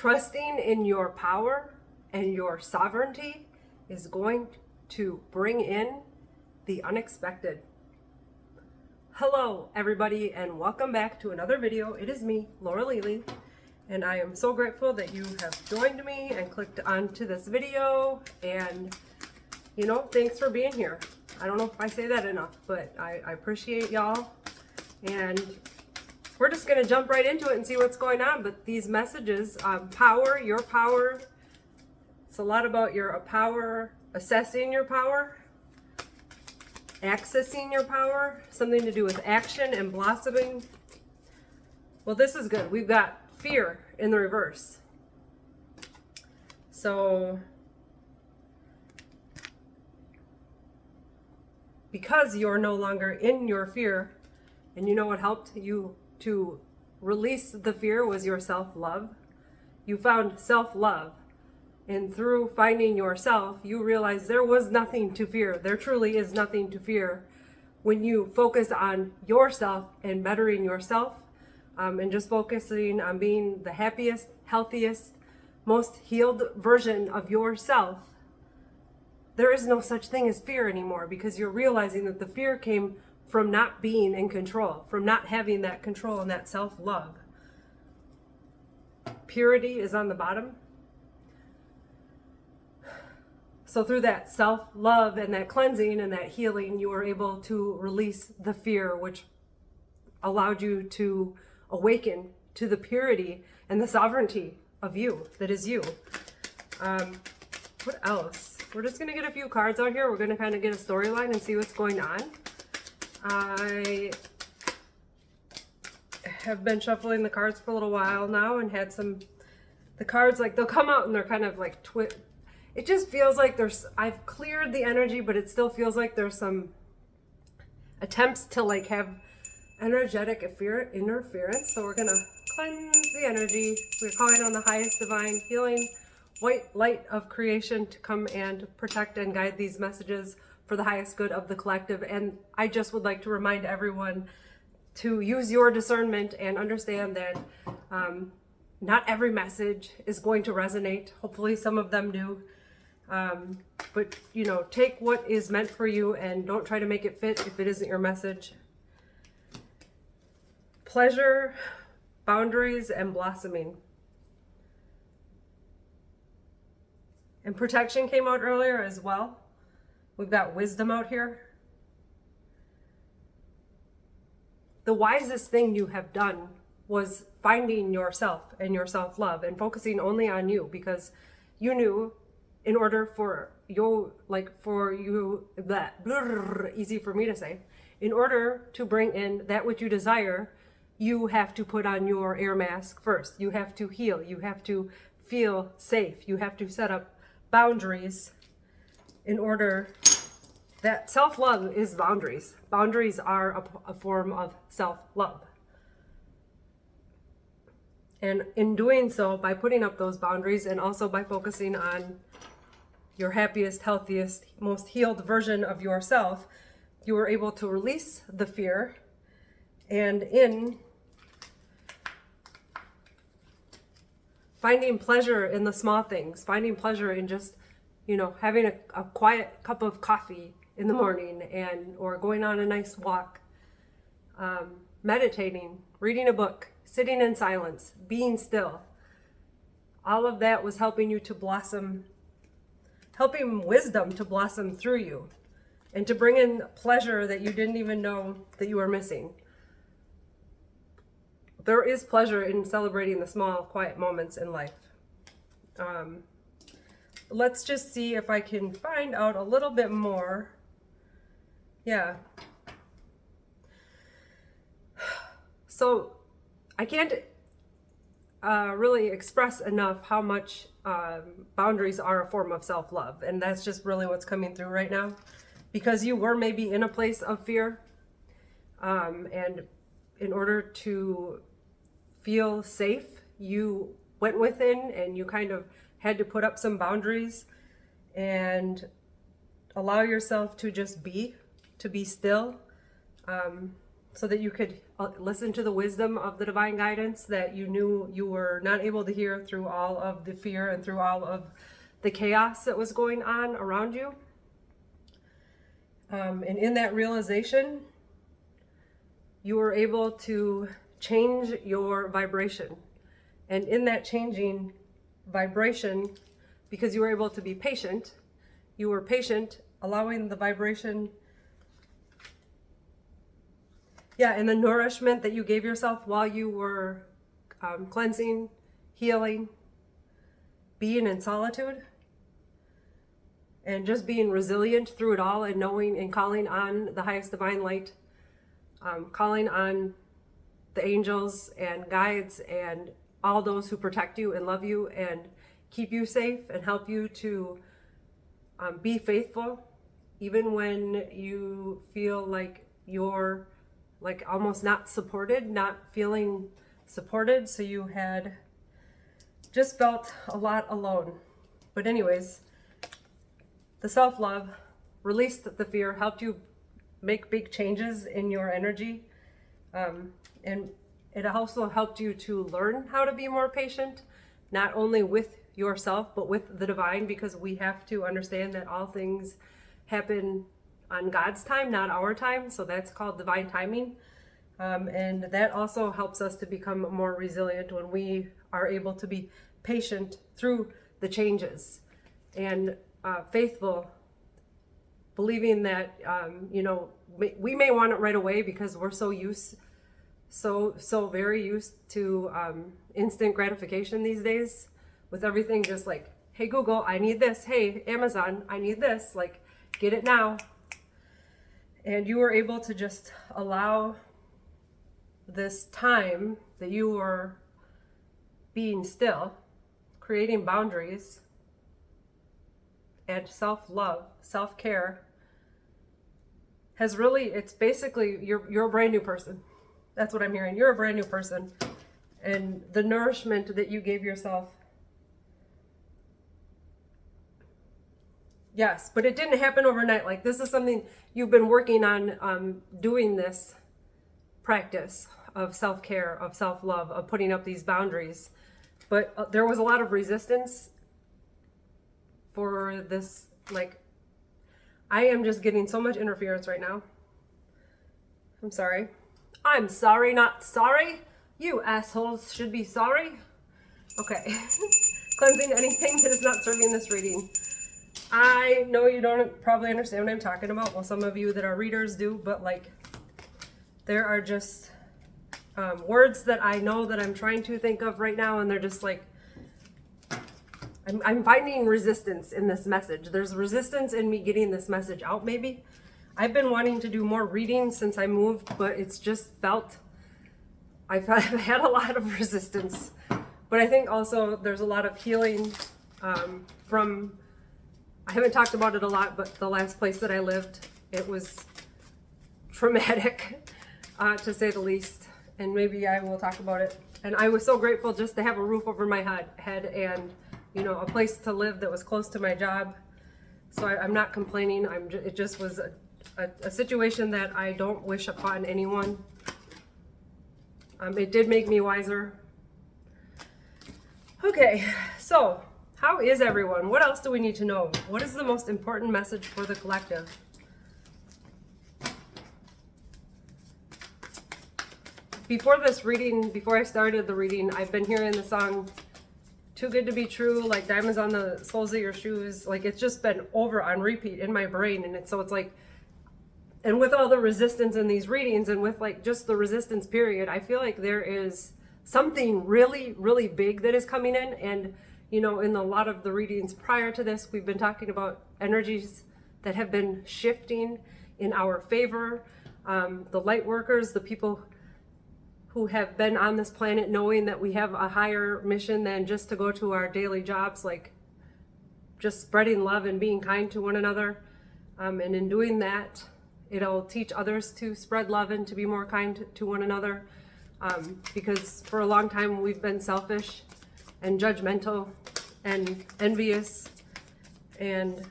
Trusting in your power and your sovereignty is going to bring in the unexpected. Hello everybody, and welcome back to another video. It is me, Laura Lely, and I am so grateful that you have joined me and clicked onto this video. And thanks for being here. I don't know if I say that enough, but I appreciate y'all. And we're just going to jump right into it and see what's going on. But these messages, power, your power, it's a lot about your power, assessing your power, accessing your power, something to do with action and blossoming. Well, this is good. We've got fear in the reverse. So because you're no longer in your fear, and you know what helped you to release the fear was your self-love. You found self-love, and through finding yourself, you realized there was nothing to fear. There truly is nothing to fear when you focus on yourself and bettering yourself, and just focusing on being the happiest, healthiest, most healed version of yourself. There is no such thing as fear anymore, because you're realizing that the fear came from not being in control, from not having that control and that self-love. Purity is on the bottom. So through that self-love and that cleansing and that healing, you were able to release the fear, which allowed you to awaken to the purity and the sovereignty of you, that is you. What else? We're just going to get a few cards out here. We're going to kind of get a storyline and see what's going on. I have been shuffling the cards for a little while now and had the cards, like, they'll come out and they're kind of like it just feels like I've cleared the energy, but it still feels like there's some attempts to like have energetic interference. So we're going to cleanse the energy. We're calling on the highest divine healing white light of creation to come and protect and guide these messages for the highest good of the collective. And I just would like to remind everyone to use your discernment and understand that not every message is going to resonate. Hopefully some of them do. But take what is meant for you and don't try to make it fit if it isn't your message. Pleasure, boundaries, and blossoming. And protection came out earlier as well. We've got wisdom out here. The wisest thing you have done was finding yourself and your self-love and focusing only on you, because you knew in order for you, easy for me to say, in order to bring in that which you desire, you have to put on your air mask first. You have to heal. You have to feel safe. You have to set up boundaries in order. That self-love is boundaries. Boundaries are a form of self-love. And in doing so, by putting up those boundaries and also by focusing on your happiest, healthiest, most healed version of yourself, you were able to release the fear. And in finding pleasure in the small things, finding pleasure in just, having a quiet cup of coffee in the morning, or going on a nice walk, meditating, reading a book, sitting in silence, being still. All of that was helping you to blossom, helping wisdom to blossom through you and to bring in pleasure that you didn't even know that you were missing. There is pleasure in celebrating the small, quiet moments in life. Let's just see if I can find out a little bit more. Yeah. So I can't really express enough how much boundaries are a form of self-love. And that's just really what's coming through right now. Because you were maybe in a place of fear. And in order to feel safe, you went within and you kind of had to put up some boundaries and allow yourself to just be still. so that you could listen to the wisdom of the divine guidance that you knew you were not able to hear through all of the fear and through all of the chaos that was going on around you. And in that realization, you were able to change your vibration. And in that changing vibration, because you were able to be patient, you were patient, allowing the vibration, and the nourishment that you gave yourself while you were cleansing, healing, being in solitude, and just being resilient through it all, and knowing and calling on the highest divine light, calling on the angels and guides and all those who protect you and love you and keep you safe and help you to be faithful, even when you feel like you're like almost not supported, not feeling supported. So you had just felt a lot alone. But anyways, the self-love released the fear, helped you make big changes in your energy. And it also helped you to learn how to be more patient, not only with yourself, but with the divine, because we have to understand that all things happen on God's time, not our time. So that's called divine timing. And that also helps us to become more resilient when we are able to be patient through the changes and faithful, believing that, we may want it right away because we're so very used to instant gratification these days, with everything just like, hey Google, I need this. Hey Amazon, I need this. Like, get it now. And you were able to just allow this time that you were being still, creating boundaries and self-love, self-care, has really, it's basically, you're a brand new person. That's what I'm hearing. You're a brand new person. And the nourishment that you gave yourself. Yes, but it didn't happen overnight. Like, this is something you've been working on, doing this practice of self-care, of self-love, of putting up these boundaries. But there was a lot of resistance for this. Like, I am just getting so much interference right now. I'm sorry. I'm sorry, not sorry. You assholes should be sorry. Okay. Cleansing anything that is not serving this reading. I know you don't probably understand what I'm talking about. Well, some of you that are readers do, but like, there are just words that I know that I'm trying to think of right now, and they're just like, I'm finding resistance in this message. There's resistance in me getting this message out, maybe. I've been wanting to do more reading since I moved, but it's just felt, I've had a lot of resistance. But I think also there's a lot of healing from, I haven't talked about it a lot, but the last place that I lived, it was traumatic, to say the least. And maybe I will talk about it. And I was so grateful just to have a roof over my head and, a place to live that was close to my job. So I'm not complaining. It just was a situation that I don't wish upon anyone. It did make me wiser. Okay, so how is everyone? What else do we need to know? What is the most important message for the collective? Before this reading, before I started the reading, I've been hearing the song Too Good to Be True, like diamonds on the soles of your shoes. Like, it's just been over on repeat in my brain. And it's like, and with all the resistance in these readings, and with like just the resistance period, I feel like there is something really, really big that is coming in. And, in a lot of the readings prior to this, we've been talking about energies that have been shifting in our favor. The light workers, the people who have been on this planet knowing that we have a higher mission than just to go to our daily jobs, like just spreading love and being kind to one another. And in doing that, it'll teach others to spread love and to be more kind to one another. Because for a long time we've been selfish and judgmental and envious and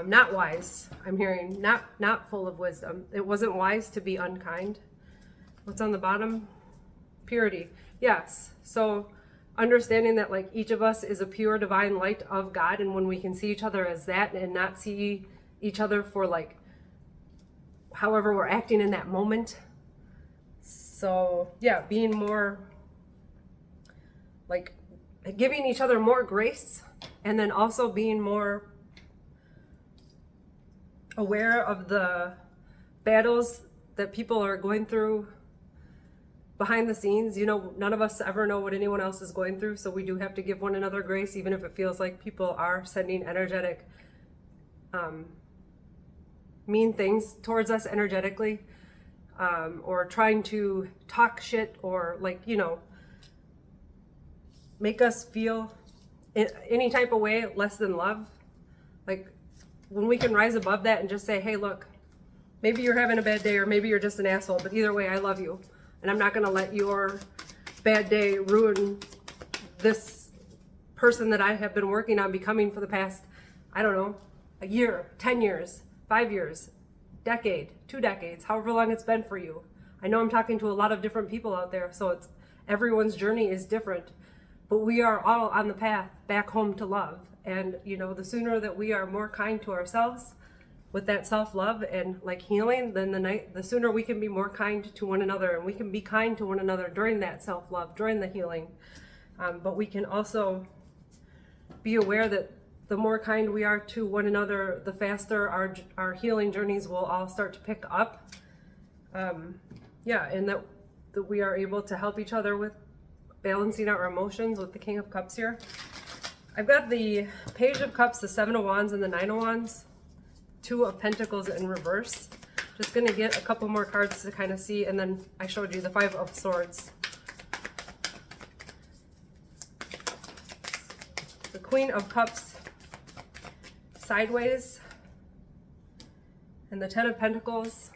not wise. I'm hearing not full of wisdom. It wasn't wise to be unkind. what's on the bottom? Purity. Yes. So understanding that like each of us is a pure divine light of God, and when we can see each other as that and not see each other for like however we're acting in that moment. So yeah, being more like giving each other more grace, and then also being more aware of the battles that people are going through behind the scenes. You know, none of us ever know what anyone else is going through, so we do have to give one another grace, even if it feels like people are sending energetic mean things towards us energetically, or trying to talk shit, or like, you know, make us feel in any type of way less than love. Like when we can rise above that and just say, hey, look, maybe you're having a bad day, or maybe you're just an asshole, but either way, I love you. And I'm not going to let your bad day ruin this person that I have been working on becoming for the past, I don't know, a year, 10 years, 5 years, decade, 2 decades, however long it's been for you. I know I'm talking to a lot of different people out there, so it's everyone's journey is different, but we are all on the path back home to love. And, you know, the sooner that we are more kind to ourselves with that self-love and like healing, then the sooner we can be more kind to one another, and we can be kind to one another during that self-love, during the healing. But we can also be aware that the more kind we are to one another, the faster our healing journeys will all start to pick up. Yeah, and that we are able to help each other with balancing our emotions with the King of Cups here. I've got the Page of Cups, the Seven of Wands, and the Nine of Wands, Two of Pentacles in reverse. Just gonna get a couple more cards to kind of see, and then I showed you the Five of Swords. The Queen of Cups sideways, and the Ten of Pentacles.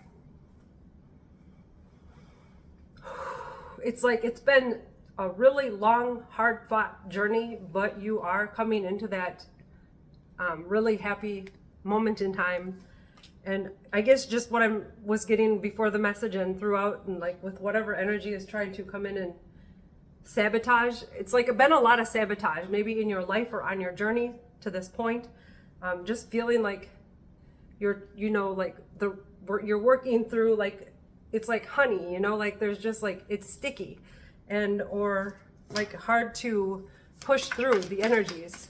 It's like it's been a really long, hard-fought journey, but you are coming into that really happy moment in time. And I guess just what I was getting before the message and throughout, and like with whatever energy is trying to come in and sabotage, it's like been a lot of sabotage, maybe in your life or on your journey to this point. Just feeling like you're, you know, like you're working through, like it's like honey, you know, like there's just like it's sticky, and or like hard to push through the energies.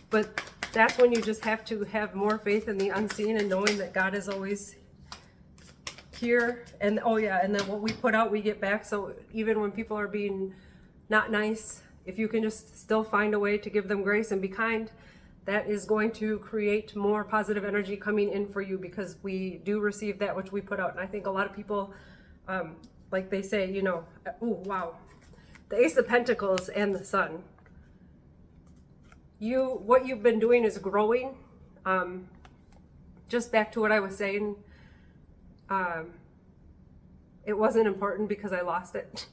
But that's when you just have to have more faith in the unseen, and knowing that God is always here. And oh yeah, and then what we put out we get back. So even when people are being not nice, if you can just still find a way to give them grace and be kind, that is going to create more positive energy coming in for you, because we do receive that which we put out. And I think a lot of people, like they say, you know, oh wow, the Ace of Pentacles and the Sun. What you've been doing is growing. Just back to what I was saying, it wasn't important because I lost it.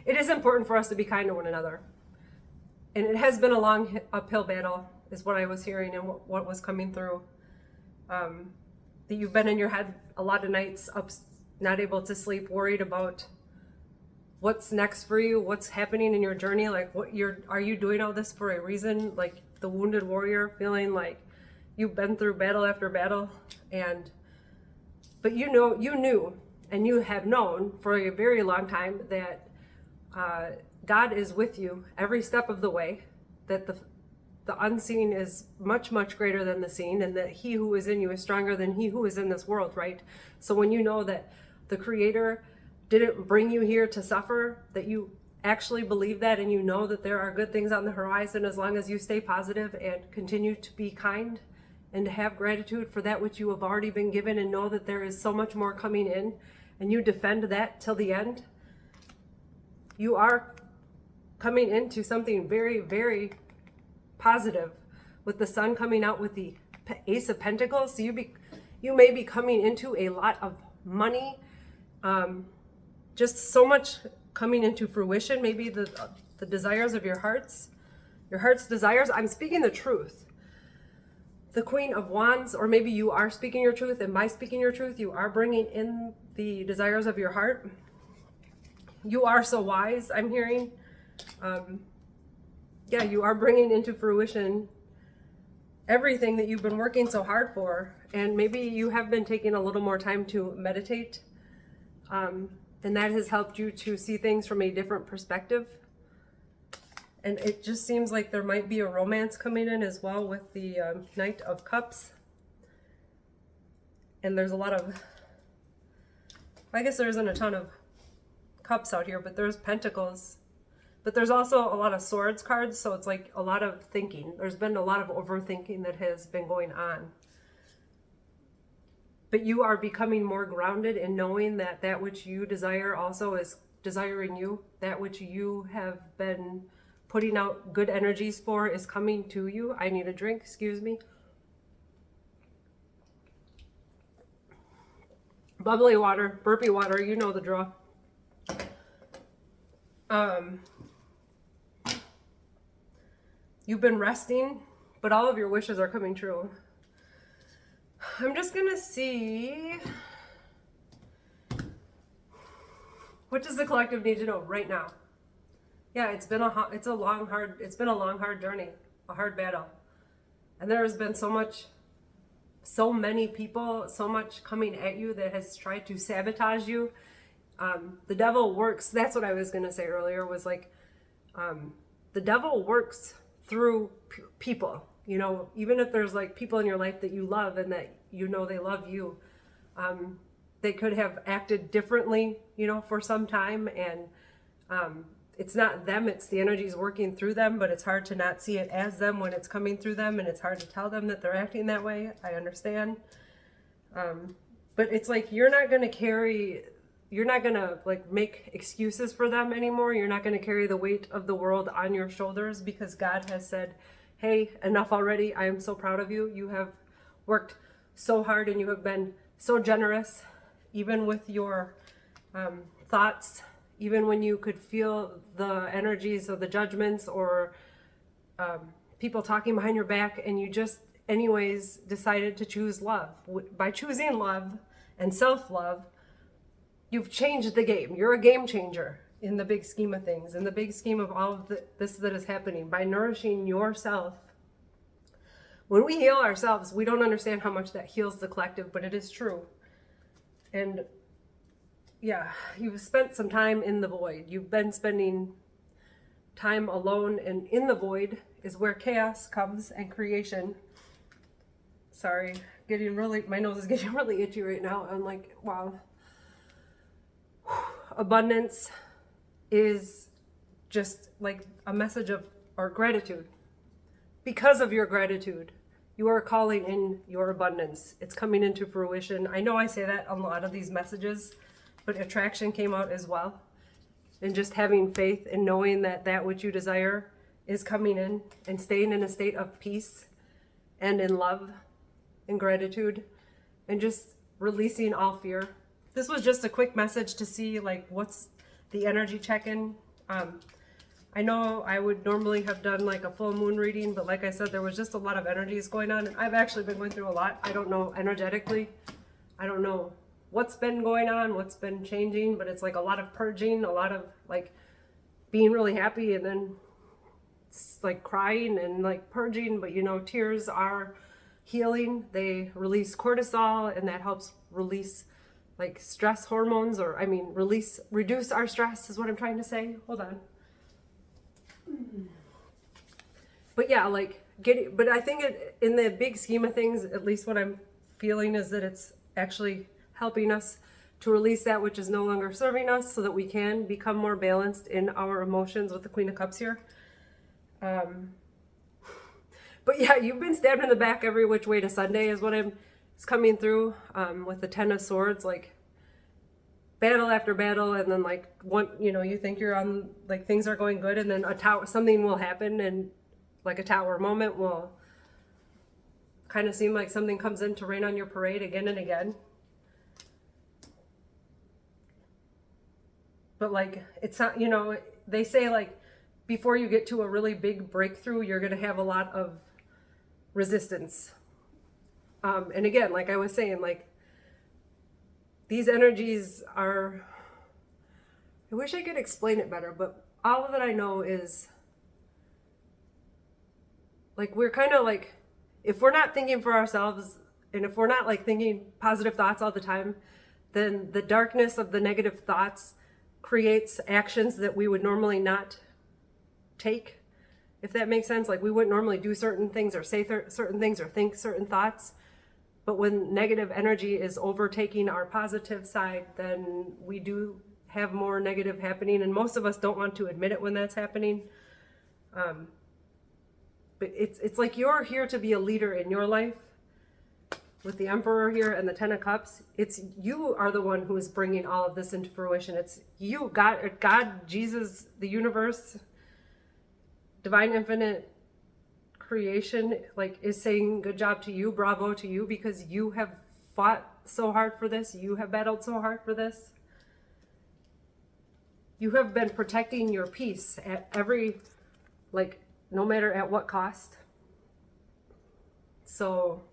It is important for us to be kind to one another. And it has been a long uphill battle, is what I was hearing and what was coming through. That you've been in your head a lot of nights, up, not able to sleep, worried about what's next for you, what's happening in your journey, like are you doing all this for a reason? Like the wounded warrior, feeling like you've been through battle after battle, but you knew and you have known for a very long time that God is with you every step of the way, that the unseen is much, much greater than the seen, and that he who is in you is stronger than he who is in this world, right? So when you know that the Creator didn't bring you here to suffer, that you actually believe that, and you know that there are good things on the horizon, as long as you stay positive and continue to be kind and to have gratitude for that which you have already been given, and know that there is so much more coming in, and you defend that till the end, you are coming into something very, very positive, with the Sun coming out with the Ace of Pentacles. So you may be coming into a lot of money, just so much coming into fruition. Maybe the desires of your heart's desires. I'm speaking the truth. The Queen of Wands, or maybe you are speaking your truth, and by speaking your truth, you are bringing in the desires of your heart. You are so wise, I'm hearing. Yeah, you are bringing into fruition everything that you've been working so hard for. And maybe you have been taking a little more time to meditate. And that has helped you to see things from a different perspective. And it just seems like there might be a romance coming in as well with the Knight of Cups. And there's a lot of, I guess there isn't a ton of cups out here, but there's pentacles. But there's also a lot of swords cards, so it's like a lot of thinking. There's been a lot of overthinking that has been going on. But you are becoming more grounded in knowing that that which you desire also is desiring you. That which you have been putting out good energies for is coming to you. I need a drink, excuse me. Bubbly water, burpee water, you know the drill. You've been resting, but all of your wishes are coming true. I'm just gonna see, what does the collective need to know right now? Yeah, it's been a long hard journey, a hard battle. And there has been so many people, so much coming at you that has tried to sabotage you. The devil works, that's what I was gonna say earlier, was like, the devil works through people, you know, even if there's like people in your life that you love and that you know they love you, they could have acted differently, you know, for some time, and it's not them, it's the energies working through them, but it's hard to not see it as them when it's coming through them, and it's hard to tell them that they're acting that way. I understand. But it's like you're not going to like make excuses for them anymore. You're not going to carry the weight of the world on your shoulders, because God has said, hey, enough already. I am so proud of you. You have worked so hard and you have been so generous, even with your thoughts, even when you could feel the energies of the judgments or people talking behind your back, and you just anyways decided to choose love. By choosing love and self-love, you've changed the game. You're a game changer in the big scheme of things, in the big scheme of all of this that is happening. By nourishing yourself. When we heal ourselves, we don't understand how much that heals the collective, but it is true. And yeah, you've spent some time in the void. You've been spending time alone, and in the void is where chaos comes and creation. Sorry, my nose is getting really itchy right now. I'm like, wow. Abundance is just like a message of our gratitude. Because of your gratitude, you are calling in your abundance. It's coming into fruition. I know I say that on a lot of these messages, but attraction came out as well. And just having faith and knowing that that which you desire is coming in, and staying in a state of peace and in love and gratitude, and just releasing all fear. This was just a quick message to see like what's the energy check-in. I know I would normally have done like a full moon reading, but like I said, there was just a lot of energies going on, and I've actually been going through a lot. I don't know energetically. I don't know what's been going on, what's been changing, but it's like a lot of purging, a lot of like being really happy and then like crying and like purging. But you know, tears are healing. They release cortisol, and that helps release like stress hormones, or reduce our stress is what I'm trying to say. Hold on. But yeah, like but I think in the big scheme of things, at least what I'm feeling is that it's actually helping us to release that which is no longer serving us, so that we can become more balanced in our emotions with the Queen of Cups here. But yeah, you've been stabbed in the back every which way to Sunday is what it's coming through, with the Ten of Swords, like battle after battle, and then like you think you're on, like things are going good, and then something will happen, and like a tower moment will kind of seem like something comes in to rain on your parade again and again. But like, it's not, they say like before you get to a really big breakthrough, you're going to have a lot of resistance. And again, like I was saying, like these energies are I wish I could explain it better, but all that I know is like we're kind of like, if we're not thinking for ourselves and if we're not like thinking positive thoughts all the time, then the darkness of the negative thoughts creates actions that we would normally not take, if that makes sense. Like we wouldn't normally do certain things or say certain things or think certain thoughts. But when negative energy is overtaking our positive side, then we do have more negative happening. And most of us don't want to admit it when that's happening. But it's like you're here to be a leader in your life. With the Emperor here and the Ten of Cups, it's you are the one who is bringing all of this into fruition. It's you, God, Jesus, the universe, divine infinite creation, like is saying good job to you, bravo to you, because you have fought so hard for this. You have battled so hard for this. You have been protecting your peace at every, like, no matter at what cost. So,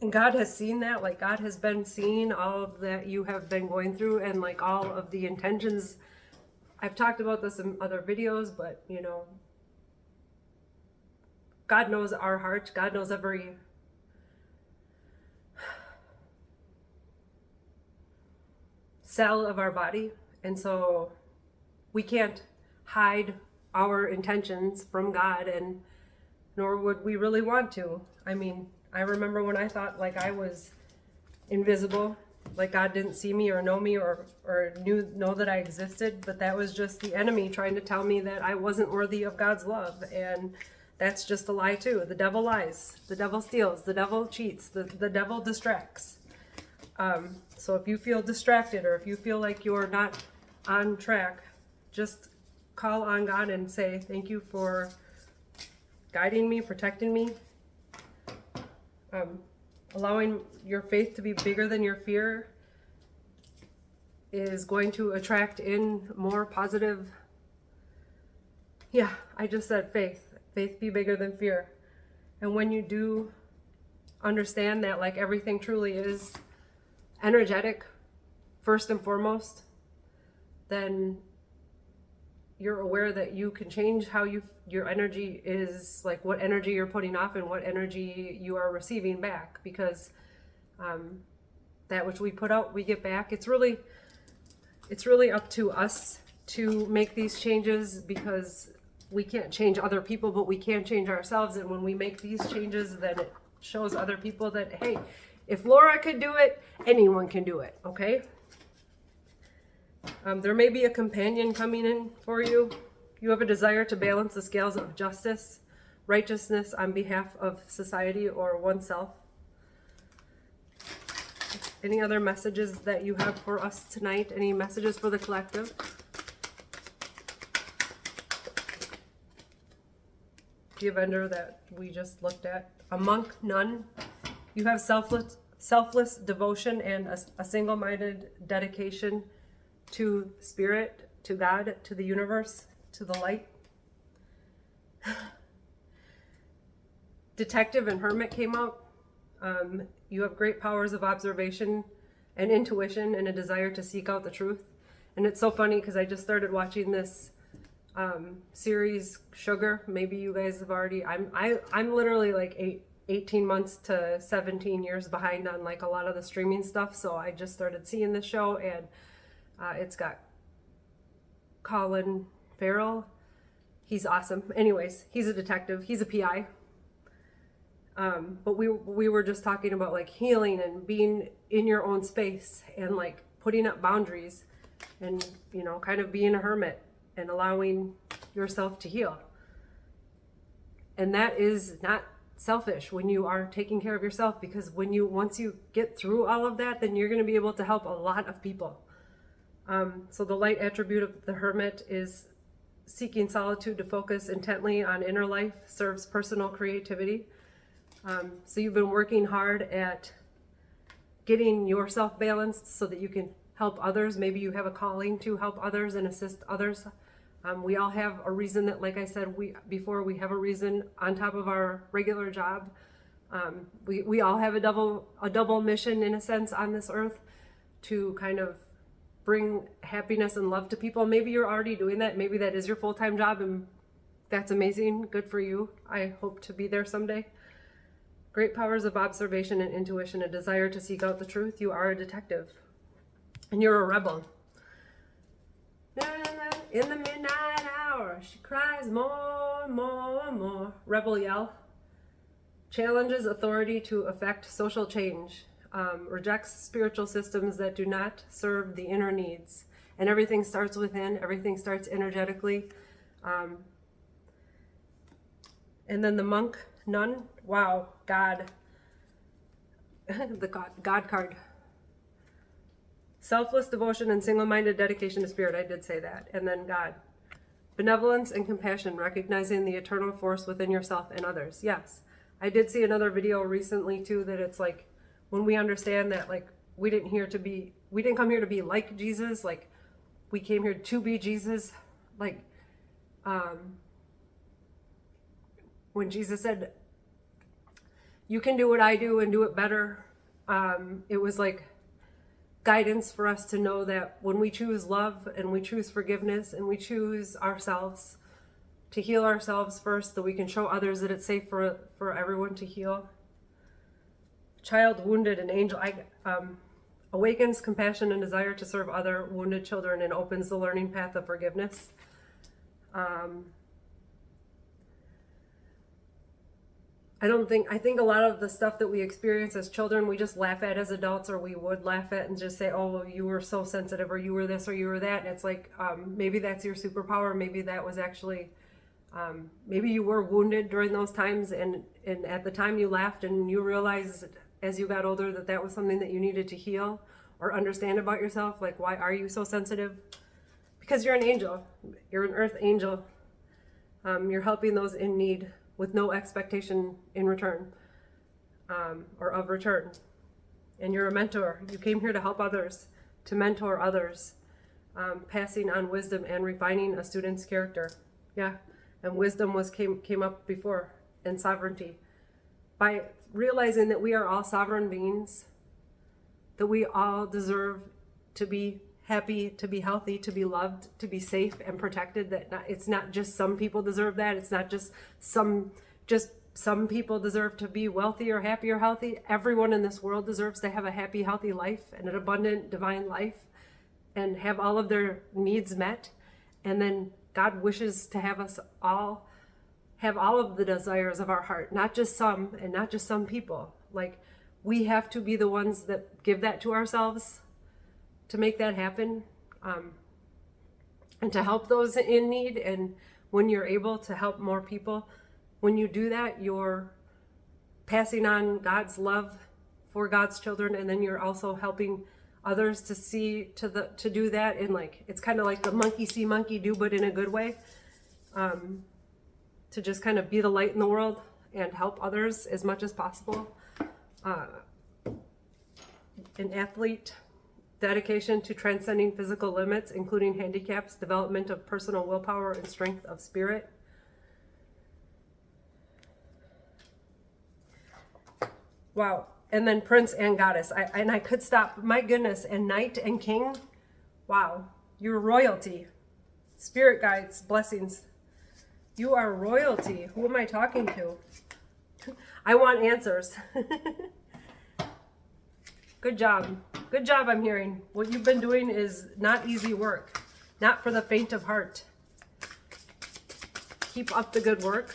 and God has seen that, like God has been seeing all of that you have been going through and like all of the intentions. I've talked about this in other videos, but you know, God knows our heart. God knows every cell of our body. And so we can't hide our intentions from God, and nor would we really want to. I mean, I remember when I thought like I was invisible, like God didn't see me or know me or know that I existed, but that was just the enemy trying to tell me that I wasn't worthy of God's love. And that's just a lie too. The devil lies, the devil steals, the devil cheats, the devil distracts. So if you feel distracted or if you feel like you're not on track, just call on God and say, thank you for guiding me, protecting me, allowing your faith to be bigger than your fear is going to attract in more positive. Yeah, I just said faith. Faith be bigger than fear. And when you do understand that like everything truly is energetic, first and foremost, then you're aware that you can change how your energy is, like what energy you're putting off and what energy you are receiving back, because that which we put out, we get back. It's really up to us to make these changes, because we can't change other people, but we can change ourselves. And when we make these changes, then it shows other people that, hey, if Laura could do it, anyone can do it, okay? There may be a companion coming in for you. You have a desire to balance the scales of justice, righteousness on behalf of society or oneself. Any other messages that you have for us tonight? Any messages for the collective? The Avenger that we just looked at. A monk, none. You have selfless devotion and a single-minded dedication to spirit, to God, to the universe, to the light. Detective and Hermit came out. You have great powers of observation and intuition and a desire to seek out the truth. And it's so funny because I just started watching this series, Sugar. Maybe you guys have already. I'm literally like 18 months to 17 years behind on like a lot of the streaming stuff. So I just started seeing this show, and it's got Colin Farrell. He's awesome. Anyways, he's a detective. He's a PI. But we were just talking about like healing and being in your own space and like putting up boundaries and, you know, kind of being a hermit and allowing yourself to heal. And that is not selfish when you are taking care of yourself, because once you get through all of that, then you're going to be able to help a lot of people. So the light attribute of the hermit is seeking solitude to focus intently on inner life, serves personal creativity. So you've been working hard at getting yourself balanced so that you can help others. Maybe you have a calling to help others and assist others. We all have a reason that, like I said we have a reason on top of our regular job. We all have a double mission in a sense on this earth, to kind of bring happiness and love to people. Maybe you're already doing that. Maybe that is your full-time job, and that's amazing. Good for you. I hope to be there someday. Great powers of observation and intuition, a desire to seek out the truth. You are a detective, and you're a rebel. In the midnight hour, she cries more, more, more. Rebel yell. Challenges authority to effect social change. Rejects spiritual systems that do not serve the inner needs. And everything starts within. Everything starts energetically. And then the monk, nun. Wow, God. The God card. Selfless devotion and single-minded dedication to spirit. I did say that. And then God. Benevolence and compassion, recognizing the eternal force within yourself and others. Yes. I did see another video recently too, that it's like, when we understand that, like, we didn't come here to be like Jesus, like, we came here to be Jesus. Like, when Jesus said, you can do what I do and do it better, it was like guidance for us to know that when we choose love and we choose forgiveness and we choose ourselves, to heal ourselves first, so we can show others that it's safe for everyone to heal. Child wounded, an angel awakens compassion and desire to serve other wounded children and opens the learning path of forgiveness. I think a lot of the stuff that we experience as children, we just laugh at as adults, or we would laugh at and just say, oh, you were so sensitive, or you were this, or you were that. And it's like, maybe that's your superpower. Maybe that was actually, maybe you were wounded during those times, and at the time you laughed, and you realized as you got older that that was something that you needed to heal or understand about yourself. Like, why are you so sensitive? Because you're an angel. You're an earth angel. You're helping those in need with no expectation in return, or of return. And you're a mentor. You came here to help others, to mentor others, passing on wisdom and refining a student's character. Yeah, and wisdom came up before, and sovereignty. By realizing that we are all sovereign beings, that we all deserve to be happy, to be healthy, to be loved, to be safe and protected. It's not just some people deserve that. It's not just some people deserve to be wealthy or happy or healthy. Everyone in this world deserves to have a happy, healthy life and an abundant, divine life, and have all of their needs met. And then God wishes to have us all have all of the desires of our heart, not just some, and not just some people. Like, we have to be the ones that give that to ourselves to make that happen, and to help those in need. And when you're able to help more people, when you do that, you're passing on God's love for God's children, and then you're also helping others to to do that. And like, it's kind of like the monkey see, monkey do, but in a good way. To just kind of be the light in the world and help others as much as possible. An athlete, dedication to transcending physical limits, including handicaps, development of personal willpower and strength of spirit. Wow. And then prince and goddess. I could stop. My goodness. And knight and king. Wow. You're royalty. Spirit guides, blessings. You are royalty. Who am I talking to? I want answers. Good job. Good job, I'm hearing. What you've been doing is not easy work. Not for the faint of heart. Keep up the good work.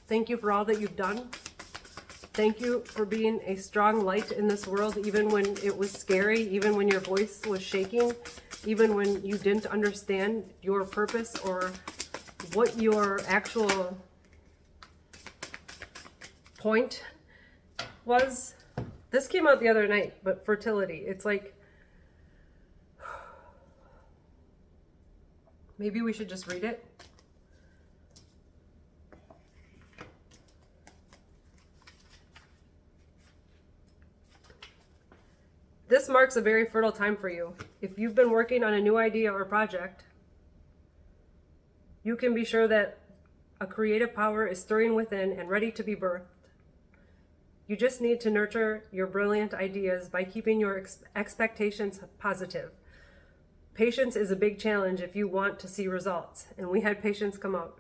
Thank you for all that you've done. Thank you for being a strong light in this world, even when it was scary, even when your voice was shaking, even when you didn't understand your purpose or what your actual point was. This came out the other night, but fertility. It's like, maybe we should just read it. This marks a very fertile time for you. If you've been working on a new idea or project, you can be sure that a creative power is stirring within and ready to be birthed. You just need to nurture your brilliant ideas by keeping your expectations positive. Patience is a big challenge if you want to see results. And we had patience come out.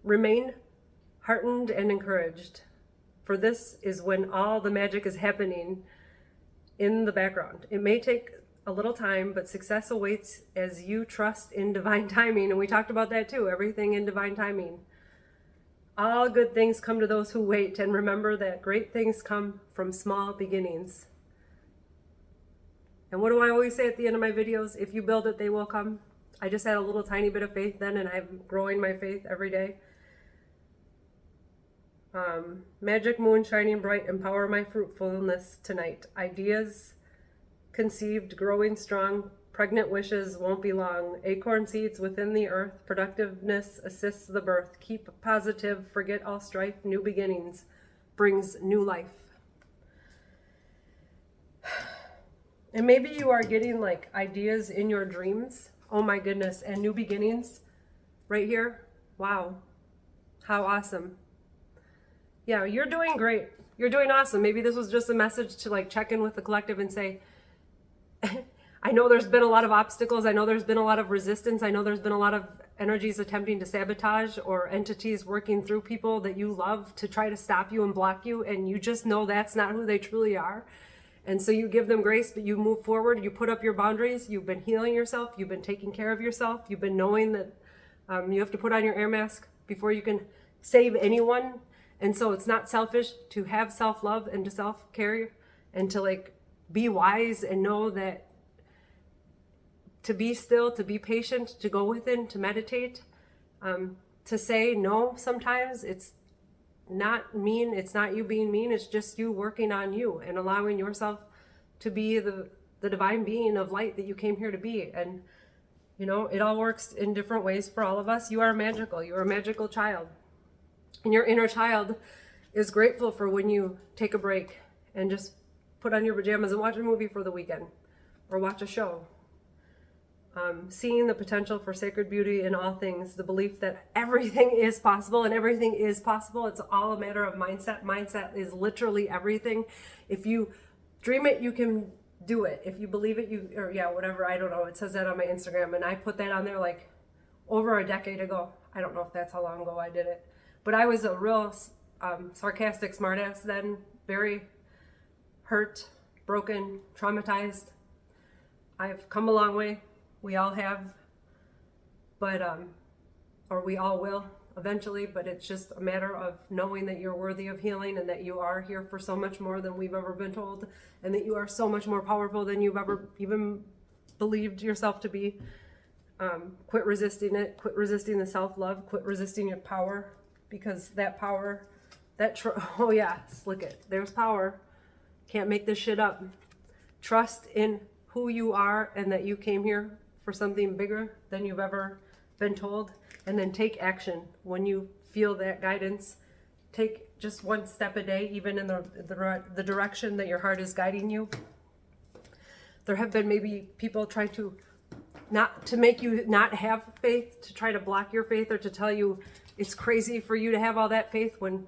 Remain heartened and encouraged, for this is when all the magic is happening in the background. It may take a little time, but success awaits as you trust in divine timing. And we talked about that too, everything in divine timing. All good things come to those who wait, and remember that great things come from small beginnings. And what do I always say at the end of my videos? If you build it, they will come. I just had a little tiny bit of faith then, and I'm growing my faith every day. Magic moon shining bright, empower my fruitfulness tonight. Ideas conceived, growing strong, pregnant wishes won't be long. Acorn seeds within the earth, productiveness assists the birth. Keep positive, forget all strife, new beginnings brings new life. And maybe you are getting like ideas in your dreams. Oh my goodness, and new beginnings right here. Wow, how awesome. Yeah, you're doing great. You're doing awesome. Maybe this was just a message to like check in with the collective and say, I know there's been a lot of obstacles. I know there's been a lot of resistance. I know there's been a lot of energies attempting to sabotage, or entities working through people that you love to try to stop you and block you. And you just know that's not who they truly are. And so you give them grace, but you move forward. You put up your boundaries. You've been healing yourself. You've been taking care of yourself. You've been knowing that you have to put on your air mask before you can save anyone. And so it's not selfish to have self-love and to self-care and to like be wise and know that to be still, to be patient, to go within, to meditate, to say no sometimes. It's not mean. It's not you being mean. It's just you working on you and allowing yourself to be the divine being of light that you came here to be. And, you know, it all works in different ways for all of us. You are magical. You are a magical child. And your inner child is grateful for when you take a break and just put on your pajamas and watch a movie for the weekend or watch a show. Seeing the potential for sacred beauty in all things, the belief that everything is possible, and everything is possible. It's all a matter of mindset. Mindset is literally everything. If you dream it, you can do it. If you believe it, whatever, I don't know. It says that on my Instagram, and I put that on there like over a decade ago. I don't know if that's how long ago I did it. But I was a real sarcastic smartass then, very hurt, broken, traumatized. I've come a long way. We all have, but, or we all will eventually, but it's just a matter of knowing that you're worthy of healing and that you are here for so much more than we've ever been told, and that you are so much more powerful than you've ever even believed yourself to be. Quit resisting it. Quit resisting the self-love. Quit resisting your power, because that power, oh yeah, look it. There's power. Can't make this shit up. Trust in who you are and that you came here for something bigger than you've ever been told, and then take action when you feel that guidance. Take just one step a day, even in the direction that your heart is guiding you. There have been maybe people trying to make you not have faith, to try to block your faith, or to tell you it's crazy for you to have all that faith when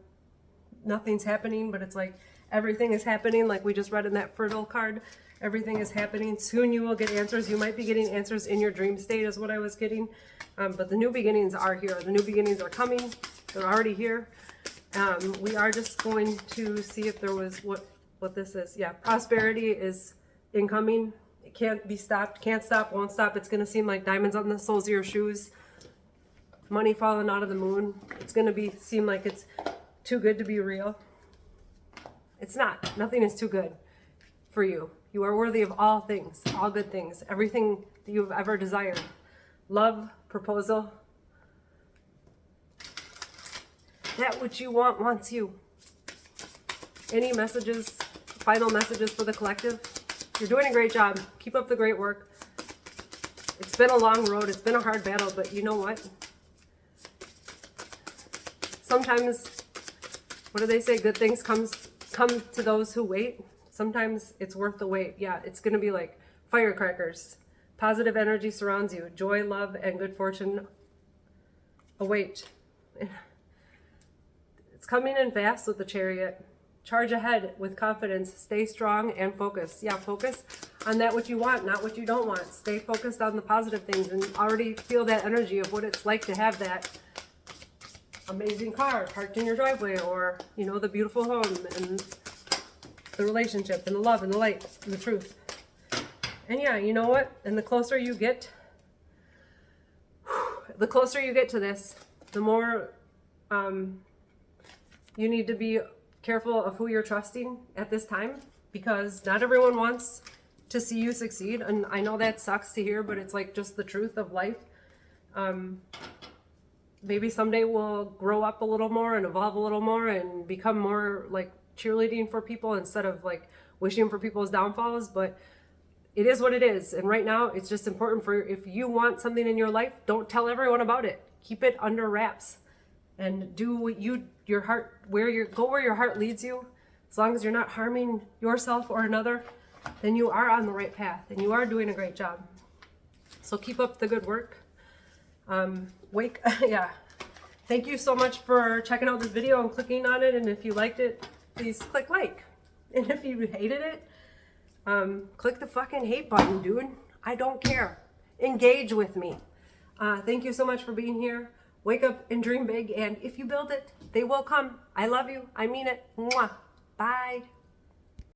nothing's happening. But it's like everything is happening, like we just read in that fertile card. Everything is happening. Soon you will get answers. You might be getting answers in your dream state, is what I was getting. But the new beginnings are here. The new beginnings are coming. They're already here. We are just going to see if there was what this is. Yeah, prosperity is incoming. It can't be stopped. Can't stop, won't stop. It's going to seem like diamonds on the soles of your shoes. Money falling out of the moon. It's going to seem like it's too good to be real. It's not. Nothing is too good for you. You are worthy of all things, all good things, everything that you've ever desired. Love, proposal. That which you want wants you. Any messages, final messages for the collective? You're doing a great job. Keep up the great work. It's been a long road. It's been a hard battle, but you know what? Sometimes, what do they say? Good things come to those who wait. Sometimes it's worth the wait. Yeah, it's going to be like firecrackers. Positive energy surrounds you. Joy, love, and good fortune await. It's coming in fast with the Chariot. charge ahead with confidence, stay strong and focus. Yeah, focus on that what you want, not what you don't want. Stay focused on the positive things and already feel that energy of what it's like to have that amazing car parked in your driveway, or, you know, the beautiful home and the relationship and the love and the light and the truth. And yeah, you know what? And the closer you get to this, the more you need to be careful of who you're trusting at this time, because not everyone wants to see you succeed. And I know that sucks to hear, but it's like just the truth of life. Maybe someday we'll grow up a little more and evolve a little more and become more like cheerleading for people instead of like wishing for people's downfalls. But it is what it is. And right now it's just important for, if you want something in your life, don't tell everyone about it. Keep it under wraps and do what your heart, go where your heart leads you. As long as you're not harming yourself or another, then you are on the right path and you are doing a great job. So keep up the good work. Yeah. Thank you so much for checking out this video and clicking on it. And if you liked it, please click like. And if you hated it, click the fucking hate button, dude. I don't care. Engage with me. Thank you so much for being here. Wake up and dream big. And if you build it, they will come. I love you. I mean it. Mwah. Bye.